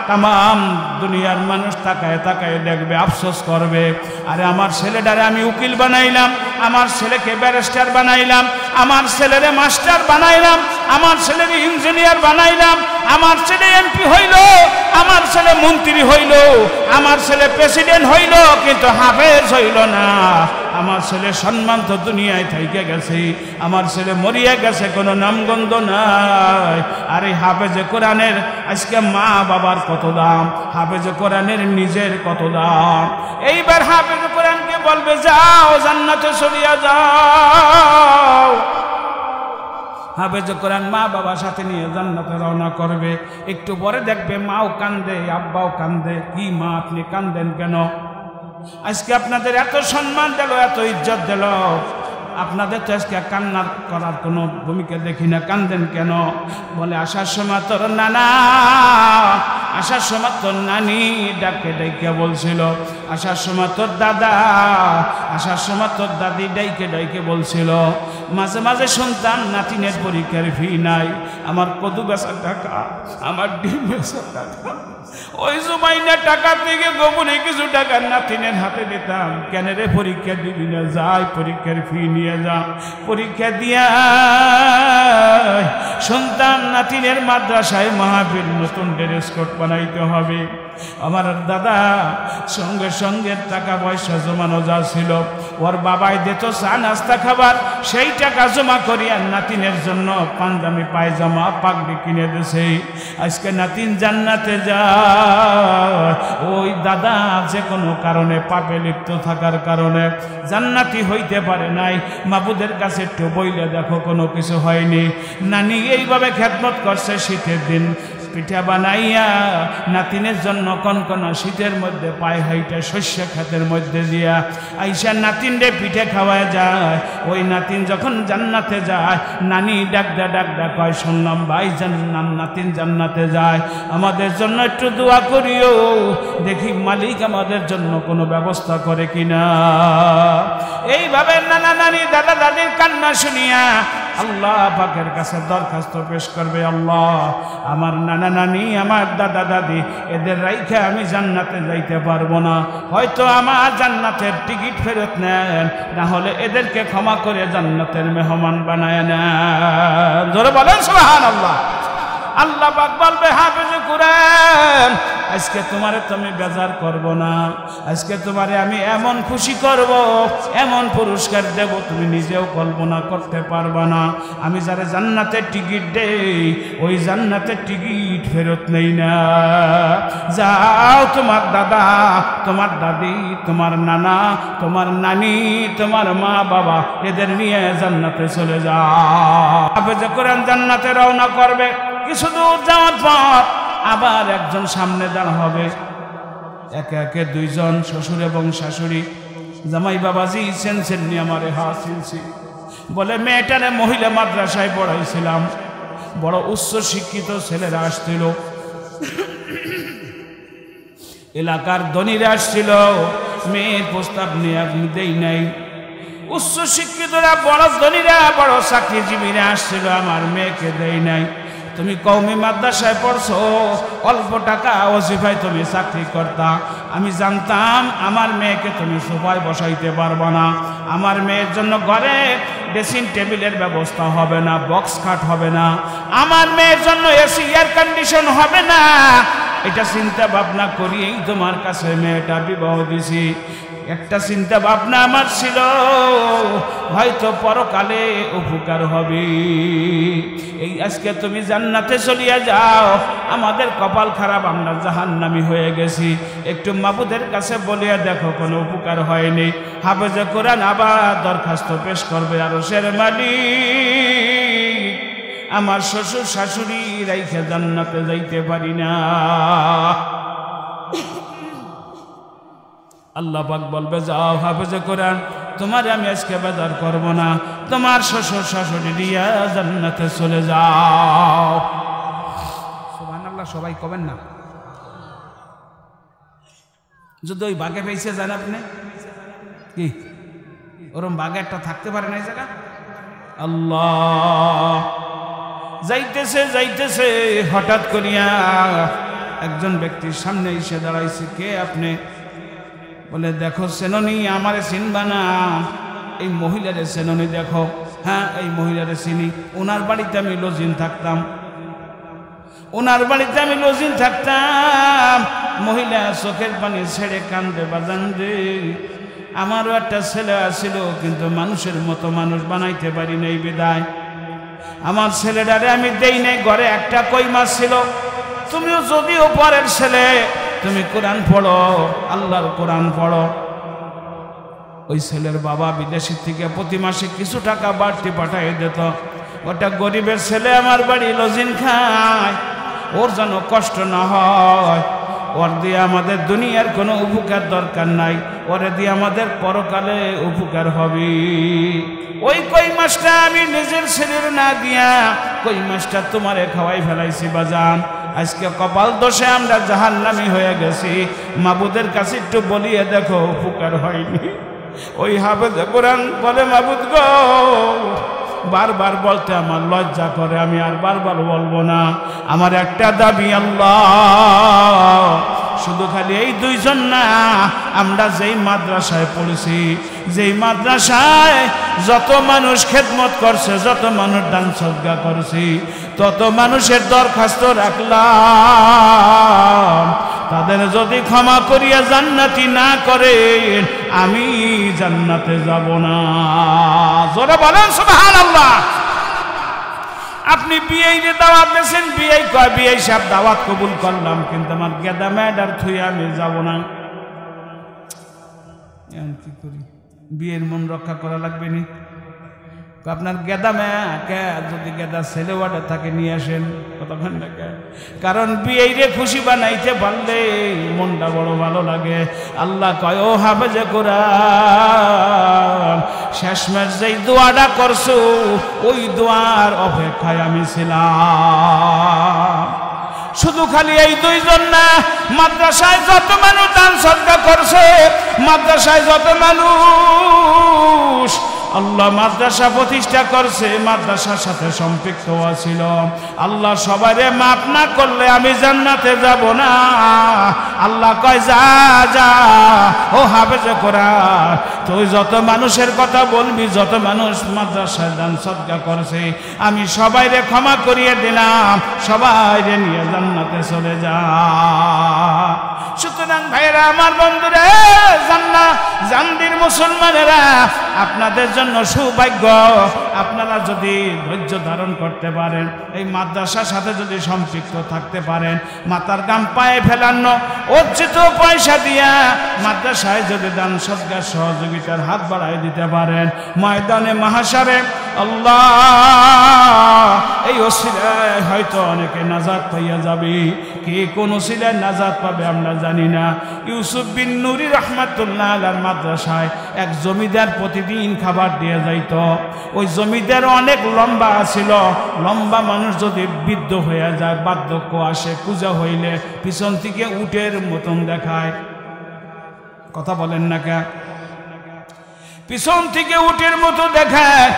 তাম দুনিয়ার মানুষ তাকায় তাকায় দেখবে, আফসোস করবে, আরে আমার ছেলেটারে আমি উকিল বানাইলাম, আমার ছেলেকে ব্যারিস্টার বানাইলাম, আমার ছেলেরে মাস্টার বানাইলাম, আমার ছেলের ইঞ্জিনিয়ার বানাইলাম, আমার ছেলে এমপি হইল, আমার ছেলে মন্ত্রী হইল, আমার ছেলে প্রেসিডেন্ট হইল, কিন্তু হাফেজ হইল না। আমার ছেলে সম্মান তো দুনিয়ায় থেকে গেছে, আমার ছেলে মরিয়া গেছে, কোনো নামগন্ধ নাই। আর এই হাফেজে কোরআনের আজকে মা বাবার কত দাম, হাফেজে কোরআনের নিজের কত দাম। এইবার হাফেজে কোরআনকে বলবে যাও জান্নাতে চলিয়া যাও। হাফেজে কোরআন মা বাবার সাথে নিয়ে জান্নাতে রওনা করবে। একটু পরে দেখবে মাও কান্দে, আব্বাও কান্দে। কি মা আপনি কান্দেন কেন? আজকে আপনাদের এত সম্মান দিল, এত ইজ্জত দিল, আপনাদের তো আজকে কান্নার করার কোনো ভূমিকা দেখি না, কান্দেন কেন? বলে আসার সময় তোর নানা, আসার সময় তোর নানি ডাকে ডাইকে বলছিল, আসার সময় তোর দাদা, আসার সময় তোর দাদি ডাইকে ডাইকে বলছিল। মাঝে মাঝে শুনতাম নাতিনের পরীক্ষার ফি নাই, আমার কদু বেচার টাকা, আমার ডিম বেচার টাকা, ওই জমাইনা টাকা থেকে গোপনে কিছু টাকা নাতিনের হাতে দিতাম। কেন রে পরীক্ষা দিবি না? যাই পরীক্ষার ফি নিয়ে যা। পরীক্ষা দিয়া শুনতাম নাতিনের মাদ্রাসায় মাহফিল, নতুন ড্রেস কোড বানাইতে হবে। আমার দাদা সঙ্গে সঙ্গে টাকা পয়সা জমানো যা ছিল, ওর বাবাই দিত চা নাস্তা খাবার, সেই টাকা জমা করিয়া নাতিনের জন্য পাঞ্জাবি পায়জামা পাগড়ি কিনে দিছে। আজকে নাতিন জান্নাতে যায়, ওই দাদা যে কোনো কারণে পাপে লিপ্ত থাকার কারণে জান্নাতি হইতে পারে নাই। মাবুদের কাছে একটু বইলে দেখো, কোনো কিছু হয়নি। নানি এইভাবে খেদমত করছে, শীতের দিন পিঠা বানাইয়া নাতিনের জন্য কনকনা শীতের মধ্যে পায়ে হাইটা শস্য খাতের মধ্যে দিয়া আইসা নাতিনরে পিঠে খাওয়া যায়। ওই নাতিন যখন জান্নাতে যায়, নানি ডাকদা ডাকদা কয়, শুনলাম ভাই নাতিন জান্নাতে যায়, আমাদের জন্য একটু দোয়া করিও, দেখি মালিক আমাদের জন্য কোনো ব্যবস্থা করে কিনা। এইভাবে নানা নানি দাদা দাদির কান্না শুনিয়া আল্লাহ পাকের কাছে দরখাস্ত পেশ করবে, আল্লাহ আমার নানা নানি, আমার দাদা দাদি, এদের রাইখে আমি জান্নাতে যাইতে পারবো না, হয়তো আমার জান্নাতের টিকিট ফেরত নেন, না হলে এদেরকে ক্ষমা করে জান্নাতের মেহমান বানায় নেন। জোরে বলেন সুবহানাল্লাহ। আল্লাহ পাক বলবে হাফেজে কোরআন, আজকে তোমারে তুমি বেজার করব না, আজকে তোমারে আমি এমন খুশি করব, এমন পুরস্কার দেব, তুমি নিজেও কল্পনা করতে পারবা না। আমি যারা জান্নাতের টিকিট দেই, ওই জান্নাতের টিকিট ফেরত নেই না। যাও তোমার দাদা, তোমার দাদি, তোমার নানা, তোমার নানি, তোমার মা বাবা, এদের নিয়ে জান্নাতে চলে যাও। হাফেজে কোরআন জান্নাতে রওনা করবে। কিছু দূর যাওয়ার পর আবার একজন সামনে দাঁড়া হবে, একে একে দুইজন শ্বশুর এবং শাশুড়ি। জামাই বাবাজি চেনছেন নি আমারে? হ্যাঁ চিনছি। বলে মেয়েটারে মহিলা মাদ্রাসায় পড়াইছিলাম, বড় উচ্চ শিক্ষিত ছেলেরা আসছিল, এলাকার ধনীরা আসছিল, মেয়ের প্রস্তাব নিয়ে আপনি দেই নাই। উচ্চ শিক্ষিতরা, বড় ধনীরা, বড় চাকরিজীবীরা আসছিল, আমার মেয়েকে দেই নাই। তুমি কওমি মাদ্রাসায় পড়ছো, অল্প টাকা ওজিফায় তুমি চাকরি করতা, আমি জানতাম আমার মেয়েকে তুমি সোফায় বসাইতে পারবো না, আমার মেয়ের জন্য ঘরে ড্রেসিং টেবিলের ব্যবস্থা হবে না, বক্স খাট হবে না, আমার মেয়ের জন্য এসি এয়ার কন্ডিশন হবে না। এটা চিন্তা ভাবনা করিয়েই তোমার কাছে মেয়েটা বিবাহ দিছি। একটা চিন্তা ভাবনা আমার ছিল, হয়তো পরকালে উপকার হবে। এই আজকে তুমি জান্নাতে চলিয়া যাও, আমাদের কপাল খারাপ, আমরা জাহান্নামী হয়ে গেছি। একটু মাবুদের কাছে বলিয়া দেখো, কোনো উপকার হয়নি। হাফেজে কোরআন আবার দরখাস্ত পেশ করবে, আরশের মালিক, আমার শ্বশুর শাশুড়ি রাইখে জান্নাতে যাইতে পারি না। আল্লাহ পাক বলবে, যাও হাফেজে কোরআন, তোমার আমি আজকে বেজার করব না, তোমার শ্বশুর শাশুড়ি দিয়া জান্নাতে চলে যাও। সুবহানাল্লাহ। সবাই কবেন না? যদি ওই বাঘে পেয়েছে যান আপনি কি ওরম বাঘে একটা থাকতে পারে না এই জায়গা? আল্লাহ। যাইতেছে যাইতেছে হঠাৎ করিয়া একজন ব্যক্তির সামনে এসে দাঁড়াইছে। কে আপনি? বলে দেখো চেননি, আমারে চিনবা না? এই মহিলারে চেননি? দেখো, হ্যাঁ এই মহিলারে চিনি, ওনার বাড়িতে আমি লজিন থাকতাম, ওনার বাড়িতে আমি লজিন থাকতাম। মহিলা চোখের পানি ছেড়ে কান্দে, বাজান রে আমারও একটা ছেলে আছিল, কিন্তু মানুষের মতো মানুষ বানাইতে পারি নাই বিদায় আমার ছেলেটারে আমি দেই নাই। ঘরে একটা কই মাছ ছিল। তুমিও যদিও পরের ছেলে, তুমি কোরআন পড়ো, আল্লাহর কোরআন পড়ো। ওই ছেলের বাবা বিদেশি থেকে প্রতি মাসে কিছু টাকা বাড়তি পাঠিয়ে দিত। ওটা গরিবের ছেলে আমার বাড়ি লজিন খায়, ওর যেন কষ্ট না হয়। ওর দিয়ে আমাদের দুনিয়ার কোনো উপকার দরকার নাই, ওরে দিয়ে আমাদের পরকালে উপকার হবে। ওই কই মাছটা আমি নিজের ছেলের না দিয়া কই মাছটা তোমারে খাওয়াই ফেলাইছি বাজান। আজকে কপাল দোষে আমরা জাহান্নামী হয়ে গেছি। মাবুদের কাছে একটু বলিয়ে দেখো, উপকার হয়নি। ওই হাফেজ কোরআন বলে, মাবুদ গো, বারবার বলতে আমার লজ্জা করে, আমি আর বারবার বলবো না। আমার একটা দাবি আল্লাহ, শুধু খালি এই দুইজন না, আমরা যেই মাদ্রাসায় পড়েছি, যেই মাদ্রাসায় যত মানুষ খেদমত করছে, যত মানুষ দান সদকা করছি, তত মানুষের দরখাস্ত রাখলাম, তাদের যদি ক্ষমা করিয়া জান্নাতি না করে আমি জান্নাতে যাব না। জোরে বলেন সুবহানাল্লাহ। আপনি বিয়ে দাওয়াত দিয়েছেন, বিয়ে কয় বিয়ে সাহেব দাওয়াত কবুল করলাম, কিন্তু আমার গেদা ম্যাডার থুয়ে আমি যাব না। কি করি? বিয়ের মন রক্ষা করা লাগবে নি? আপনার গেদা মেয়ে যদি গেদা ছেলে ওয়াটা তাকে নিয়ে আসেন, কতক্ষণ লাগে। কারণ বিয়ে খুশি বানাইতে পারলে মনটা বড় ভালো লাগে। আল্লাহ কয়, ও হাফেজে কোরআন, শেষমেশ যেই দোয়াটা করছো ওই দোয়ার অপেক্ষায় আমি ছিলাম। শুধু খালি এই দুইজন না, মাদ্রাসায় যত মানুষ দান সদকা করছে, মাদ্রাসায় যত মানুষ আল্লাহ মাদ্রাসা প্রতিষ্ঠা করছে, মাদ্রাসার সাথে সম্পৃক্ত ছিল, আল্লাহ সবাইরে মাফ না করলে আমি জান্নাতে যাব না। আল্লাহ কয়, যা যা ও হাফেজে কোরআন, তুই যত মানুষের কথা বলবি, যত মানুষ মাদ্রাসায় দান সদকা করছে, আমি সবাইরে ক্ষমা করিয়ে দিলাম, সবাইরে নিয়ে জান্নাতে চলে যা। সুতরাং ভাইরা আমার, বন্ধুরা, জান্দির মুসলমানেরা, আপনাদের জন্য সৌভাগ্য, আপনারা যদি ধৈর্য ধারণ করতে পারেন, এই মাদ্রাসার সাথে যদি সম্পৃক্ত থাকতে পারেন, মাথার গাম পায়ে ফেলানো অর্জিত পয়সা দিয়া মাদ্রাসায় যদি দান সদকার সহযোগিতার হাত বাড়াই দিতে পারেন, ময়দানে মাহশারে আল্লাহ এই ওসিলায় হয়তো অনেকে নাজাত পাইয়া যাবে। কে কোন ওসিলায় নাজাত পাবে আমরা জানি না। ইউসুফ বিন নুরি রহমাতুল্লাহ আলাইহির মাদ্রাসায় এক জমিদার প্রতিদিন খাবার দিয়ে যাইত। ওই জমিদার অনেক লম্বা ছিল, লম্বা মানুষ যদি বৃদ্ধ হয়ে যায়, বার্ধক্য আসে, পূজা হইলে পিছন থেকে উটের মতন দেখায়। কথা বলেন না কে? পিছন থেকে উটের মতো দেখায়।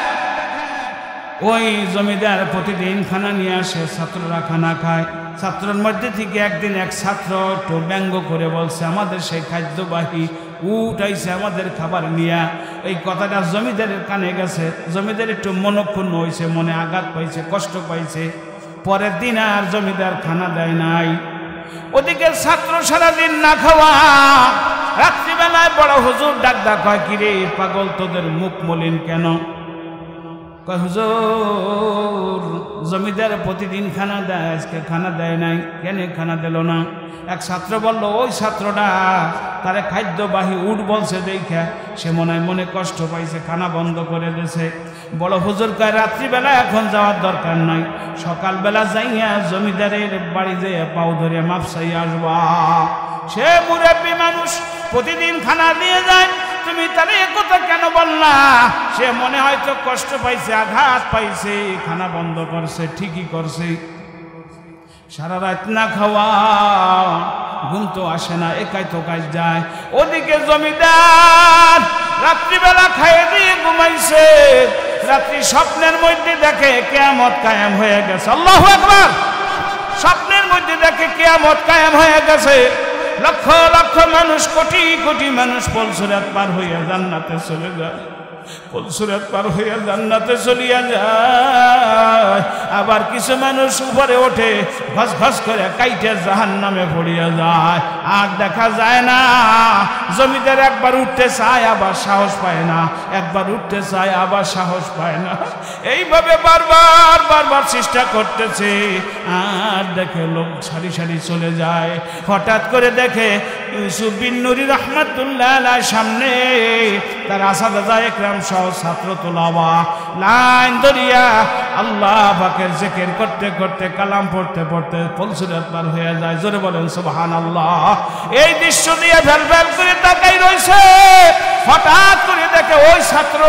ওই জমিদার প্রতিদিন খানা নিয়ে আসে, ছাত্ররা খানা খায়। ছাত্রের মধ্যে থেকে একদিন এক ছাত্র একটু ব্যঙ্গ করে বলছে, আমাদের সেই খাদ্যবাহী উট আইছে আমাদের খাবার নিয়া। এই কথাটা জমিদারের কানে গেছে। জমিদার একটু মনক্ষুণ্ণ হয়েছে, মনে আঘাত পাইছে, কষ্ট পাইছে। পরের দিন আর জমিদার খানা দেয় নাই। ওদিকে ছাত্র সারাদিন না খাওয়া, রাত্রিবেলায় বড় হুজুর ডাক কয়, কিরে পাগল, তোদের মুখ মলিন কেন? কয়, হুজুর, জমিদার প্রতিদিন খানা দেয়, আজকে খানা দেয় নাই, কেন খানা দিল না? এক ছাত্র বলল, ওই ছাত্রটা তারে খাদ্যবাহী উট বলছে দেখে সে মনে কষ্ট পাইছে, খানা বন্ধ করে দিয়েছে। বড় হুজুর কয়, রাত্রিবেলা এখন যাওয়ার দরকার নাই, সকালবেলা যাইয়া জমিদারের বাড়ি যেয়ে পাও ধরে মাপ চাইয়া আসবা। সে মুরব্বী মানুষ, প্রতিদিন খানা দিয়ে যায়, তুমি তাহলে এ কথা কেন বললা? সে মনে হয়তো কষ্ট পাইছে, আঘাত পাইছে, খানা বন্ধ করছে, ঠিকই করছে। সারা রাত না খাওয়া, ঘুম তো আসে না, একাই তো কাজ যায়। ওদিকে জমিদার রাত্রিবেলা খাইয়ে দিয়ে ঘুমাইছে, রাত্রি স্বপ্নের মধ্যে দেখে কিয়ামত কায়েম হয়ে গেছে। আল্লাহু আকবার। স্বপ্নের মধ্যে দেখে কিয়ামত কায়েম হয়ে গেছে। লক্ষ লক্ষ মানুষ, কোটি কোটি মানুষ পুলসিরাত পার হইয়া জান্নাতে চলে যায়। পুলসিরাত পার হইয়া জান্নাতে চলিয়া যায়। আবার কিছু মানুষ উপরে ওঠে, ঘস ঘস করে কাইটে জাহান্নামে পড়িয়া যায়। আর দেখা যায় না। জমিদার একবার উঠতে চায়, আবার সাহস পায় না। একবার উঠতে চায়, আবার সাহস পায় না। এইভাবে বারবার বারবার চেষ্টা করতেছে। আর দেখে লোক সারি সারি চলে যায়। হঠাৎ করে দেখে ইউসুফ বিন নুরি রহমাতুল্লাহ আলাইহির সামনে তার আসাদাজা একরাম সহ ছাত্র তোলাবা লাইন ধরিয়া আল্লাহ পাকের জিকির করতে করতে, কালাম পড়তে পড়তে পুলসিরাত পার হয়ে যায়। জোরে বলেন সুবহানাল্লাহ। এই দৃশ্য দিয়ে ভেল ভেল করে তাকাই রইছে। হঠাৎ করে দেখে ওই ছাত্র,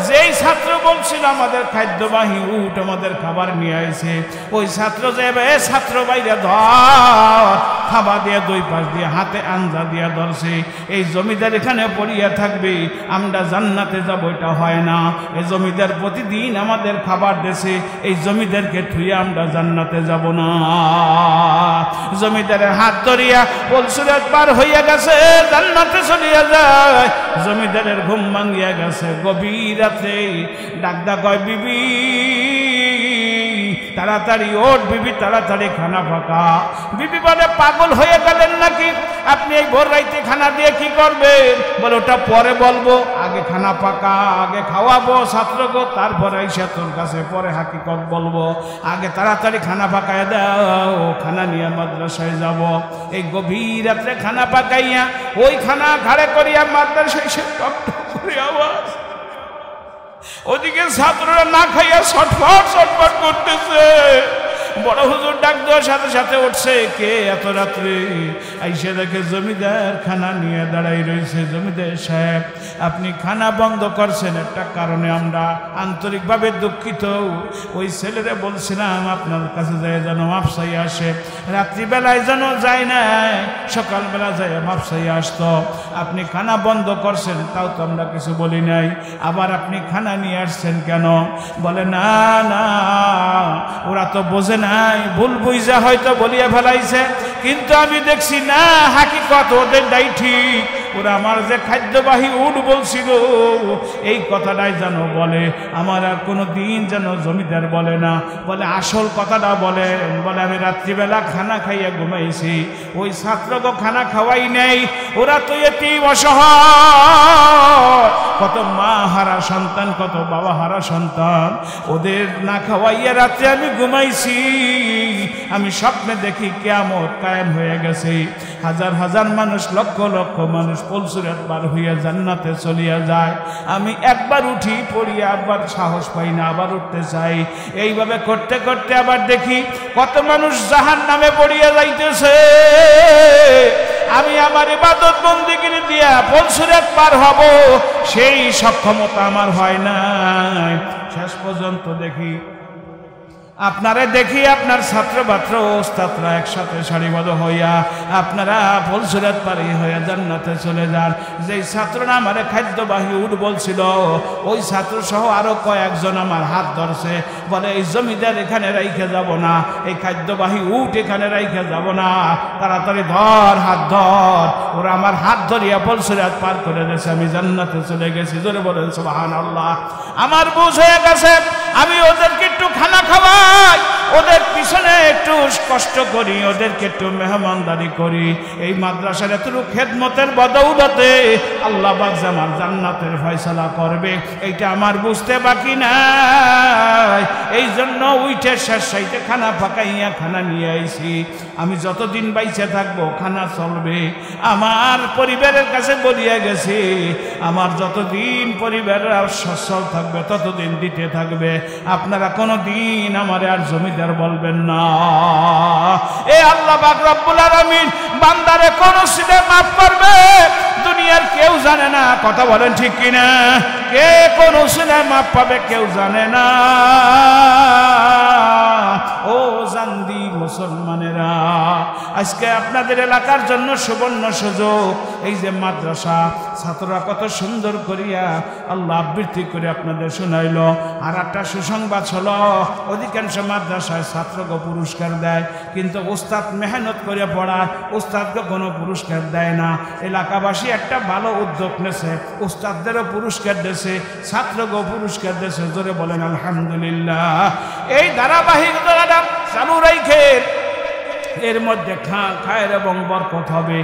যেই ছাত্র বলছিল আমাদের খাদ্যবাহী উট আমাদের খাবার নিয়ে আইছে, ওই ছাত্র যাবে ছাত্র বাইরে ধর, খাবার দিয়ে দুই পাশ দিয়ে হাতে আঞ্জা দিয়া ধরছে। এই জমিদার এখানে পড়িয়া থাকবে, আমরা জান্নাতে যাব, এটা হয় না। এই জমিদার প্রতিদিন আমাদের খাবার দেছে, এই জমিদারকে থুয়ে আমরা জান্নাতে যাব না। জমিদারের হাত ধরিয়া পুলসিরাত পার হইয়া গেছে, জান্নাতে চলিয়া যায়। জমিদারের ঘুম ভাঙিয়া গেছে। গভীর রাতে ডাকদা কয়, বিবি তাড়াতাড়ি ওঠ, বিবি তাড়াতাড়ি খানা পাকা। বিবি বলে, পাগল হয়ে গেলেন নাকি? আপনি এই ভোর রাইতে খানা দিয়ে কি করবেন? বলে, ওটা পরে বলবো, আগে খানা পাকা, আগে খাওয়াবো ছাত্রকে, তারপরে এসে তোর কাছে পরে হাকিকত বলবো। আগে তাড়াতাড়ি খানা পাকায় দাও, খানা নিয়ে মাদ্রাসায় যাব। এই গভীর রাত্রে খানা পাকাইয়া ওই খানা ঘাড়ে করিয়া মাদ্রাসায় সে টপ করে আওয়াজ। ওদিকে ছাত্ররা না খাইয়া ছটফট ছটফট করতেছে। বড় হুজুর ডাক দেওয়ার সাথে সাথে উঠছে। কে এত রাত্রে? আইসে দেখে জমিদার খানা নিয়ে দাঁড়াই রয়েছে। জমিদার সাহেব, আপনি খানা বন্ধ করছেন, একটা কারণে আমরা আন্তরিকভাবে দুঃখিত। ওই ছেলেরে বলছিলাম আপনার কাছে যায় যেন মাপ চাইয়া আসে, রাত্রিবেলায় যেন যায় না, সকালবেলা যায় মাপ চাইয়া আসতো। আপনি খানা বন্ধ করছেন, তাও তো আমরা কিছু বলি নাই, আবার আপনি খানা নিয়ে আসছেন কেন? বলে, না না, ওরা তো বোঝে নাই, ভুল বুঝা হয়তো বলিয়া ফেলাইছে, কিন্তু আমি দেখছি না হাকিকত ওদের দায়ী ঠিক। ওরা আমার যে খাদ্যবাহী উট বলছিল এই কথাটাই যেন বলে, আমার আর কোনো দিন যেন জমিদার বলে না। বলে, আসল কথাটা বলেন। বলে, আমি রাত্রিবেলা খানা খাইয়া ঘুমাইছি, ওই ছাত্রকে খানা খাওয়াই নেই। ওরা তো এতিম অসহায়, কত মা হারা সন্তান, কত বাবা হারা সন্তান, ওদের না খাওয়াইয়া রাত্রে আমি ঘুমাইছি। আমি স্বপ্নে দেখি কিয়ামত কায়েম হয়ে গেছে, হাজার হাজার মানুষ, লক্ষ লক্ষ মানুষ পুলসিরাত পার হইয়া জান্নাতে চলিয়া যায়। আমি একবার উঠি পড়িয়া আবার সাহস পাই না, আবার উঠতে চাই। এইভাবে করতে করতে আবার দেখি কত মানুষ জাহান্নামে পড়িয়া যাইতেছে। আমি আমার ইবাদত বন্দেগী দিয়া পুলসিরাত পার হব, সেই সক্ষমতা আমার হয় নাই। শেষ পর্যন্ত দেখি আপনারা, দেখি আপনার ছাত্র ছাত্র ওস্তাদরা একসাথে সারিবদ্ধ হইয়া আপনারা পুলসিরাত পারি হইয়া জান্নাতে চলে যান। যেই ছাত্ররা আমার খাদ্যবাহী উট বলছিল, ওই ছাত্র সহ আরো কয়েকজন আমার হাত ধরছে। বলে, এই জমিদার এখানে রাইখে যাব না, এই খাদ্যবাহী উট এখানে রাইখে যাব না, তাড়াতাড়ি ধর, হাত ধর। ওরা আমার হাত ধরিয়া পুলসিরাত পার করে দিয়েছে, আমি জান্নাতে চলে গেছি। জোরে বলেন সুবহানাল্লাহ। আমার বুঝ হয়ে গেছে, আমি ওদেরকে একটু খানা খাওয়াই, ওদের পিছনে একটু কষ্ট করি, ওদেরকে একটু মেহমানদারি করি। এই মাদ্রাসার এতটুকু খেদমতের বদৌলতে আল্লাহ পাক আমার জান্নাতের ফয়সালা করবে, এইটা আমার বুঝতে বাকি নাই। এই জন্য উইঠে শেষ সাইতে খানা পাকাইয়া খানা নিয়ে আইছি। আমি যতদিন বাইচে থাকবো খানা চলবে। আমার পরিবারের কাছে বলিয়া গেছি, আমার যতদিন পরিবারের সচ্ছল থাকবে ততদিন দিতে থাকবে। আপনারা কোনো দিন আমার আর জমিদার বলবেন না। এ আল্লাহ পাক রব্বুল আলামিন বান্দারে কোন সিনে মাফ করবে দুনিয়ার কেউ জানে না। কথা বলেন ঠিক কিনা? কে কোন সিনে মাফ পাবে কেউ জানে না। ও জান্দি মুসলমানেরা, আজকে আপনাদের এলাকার জন্য সুবর্ণ সুযোগ। এই যে মাদ্রাসা, ছাত্ররা কত সুন্দর করিয়া আল্লাহ আবৃত্তি করে আপনাদের শোনাইল। আর একটা সুসংবাদ হলো, অধিকাংশ মাদ্রাসায় ছাত্রকে পুরস্কার দেয়, কিন্তু উস্তাদ মেহনত করে পড়ায়, উস্তাদকে কোনো পুরস্কার দেয় না। এলাকাবাসী একটা ভালো উদ্যোগ নেছে, উস্তাদদেরও পুরস্কার দিয়েছে, ছাত্রকেও পুরস্কার দিয়েছে। জোরে বলেন আলহামদুলিল্লাহ। এই ধারাবাহিকতা চালু রাখে এর মধ্যে খায়ের এবং বরকত হবে।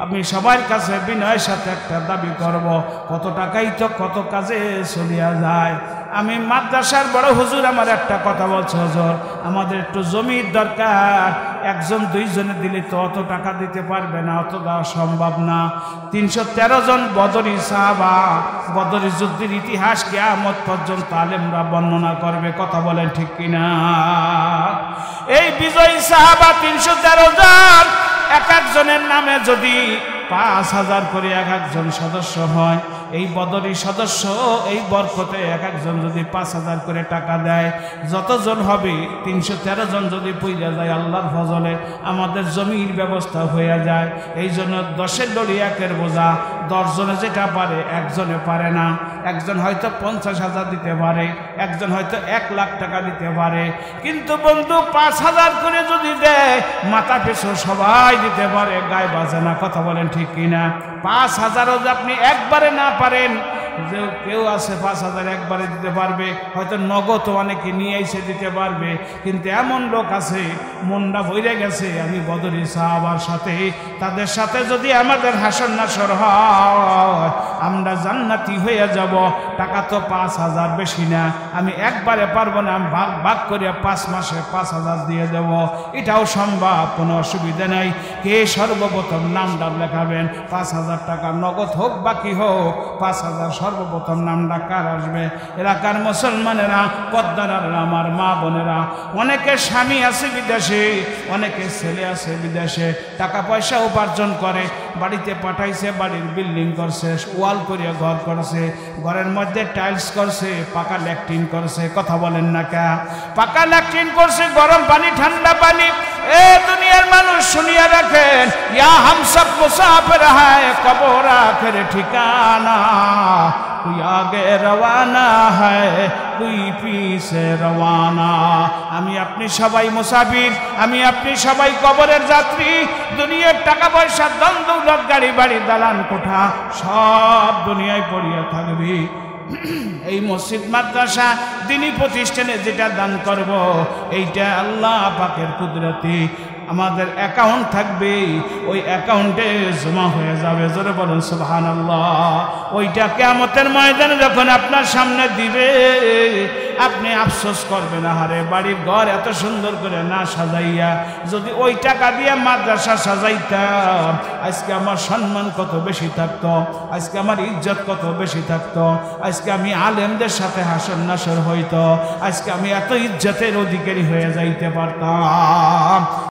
আমি সবার কাছে বিনয়ের সাথে একটা দাবি করব, কত টাকাই তো কত কাজে চলিয়া যায়। আমি মাদ্রাসার বড় হুজুর আমার একটা কথা বলছে, হুজুর আমাদের একটু জমির দরকার, একজন দুইজনে দিলে তো অত টাকা দিতে পারবে না, অত দেওয়া সম্ভব না। 313 জন বদরি সাহাবা, বদরি যুদ্ধের ইতিহাস কিয়ামত পর্যন্ত আলেমরা বর্ণনা করবে, কথা বলেন ঠিক কিনা? এই বিজয়ী সাহাবা 313 জন, এক একজনের নামে যদি 5000 করে এক একজন সদস্য হয়, এই বদরি সদস্য এই বরকতে এক একজন যদি 5000 করে টাকা দেয়, যতজন হবে 313 জন যদি পইরা যায় আল্লাহর ফজলে আমাদের জমির ব্যবস্থা হয়ে যায়। এই জন্য 10-এর দড়ি 1-এর বোঝা, 10 জনে যেটা পারে একজনে পারে না। একজন হয়তো 50,000 দিতে পারে, একজন হয়তো 1 লাখ টাকা দিতে পারে, কিন্তু বন্ধু 5000 করে যদি দেয় মাথা পেছু সবাই দিতে পারে, গায়ে বাজে না, কথা বলেন ঠিক কিনা? 5000ও যদি আপনি একবারে না পারেন, যে কেউ আছে 5000 একবারে দিতে পারবে, হয়তো নগদ অনেকে নিয়ে এসে দিতে পারবে, কিন্তু এমন লোক আছে মনটা ভরে গেছে আমি বদরি সাহাবার সাথে, তাদের সাথে যদি আমাদের হাসর নাসর হয় আমরা জান্নাতি হয়ে যাব। টাকা তো 5000 বেশি না, আমি একবারে পারবো না, আমি ভাগ ভাগ করে 5 মাসে 5000 দিয়ে দেব, এটাও সম্ভব, কোনো অসুবিধা নাই। কে সর্বপ্রথম নামটা লেখাবেন? 5000 টাকা নগদ হোক বাকি হোক, 5000 সর্বপ্রথম নামটা কার আসবে? এলাকার মুসলমানেরা, পদ্মার আমার মা বোনেরা, অনেকে স্বামী আছে বিদেশে, অনেকে ছেলে আছে বিদেশে, টাকা পয়সা উপার্জন করে, বাড়িতে পাঠাইছে, বাড়ির বিল্ডিং করছে, ওয়াল করিয়া ঘর করছে, ঘরের মধ্যে টাইলস করছে, পাকা ল্যাট্রিন করছে, কথা বলেন না কা? পাকা ল্যাট্রিন করছে, গরম পানি ঠান্ডা পানি। এ দুনিয়ার মানুষ শুনিয়া রাখেন, ইয়া হাম সব মুসাফির হ্যায় কবর আখির ঠিকানা, कोई आगे रवाना है कोई पीछे रवाना। আমি আপনি সবাই মুসাফির, আমি আপনি সবাই কবরের যাত্রী। দুনিয়ার টাকা পয়সা, ধন দৌলত, গাড়ি বাড়ি, দালান কোঠা সব দুনিয়ায় পড়িয়া থাকবি। এই মসজিদ মাদ্রাসা দিনী প্রতিষ্ঠানে যেটা দান করব, এইটা আল্লাহ পাকের কুদরতি আমাদের অ্যাকাউন্ট থাকবে, ওই অ্যাকাউন্টে জমা হয়ে যাবে। জোরে বলুন সুবহানাল্লাহ। ওইটা কিয়ামতের ময়দানে যখন আপনার সামনে দিবে, আপনি আফসোস করবেন, আরে বাড়ির ঘর এত সুন্দর করে না সাজাইয়া যদি ওই টাকা দিয়ে মাদ্রাসা সাজাইতাম, আজকে আমার সম্মান কত বেশি থাকতো, আজকে আমার ইজ্জত কত বেশি থাকতো, আজকে আমি আলেমদের সাথে হাসর নাসর হইতো, আজকে আমি এত ইজ্জতের অধিকারী হয়ে যাইতে পারতাম।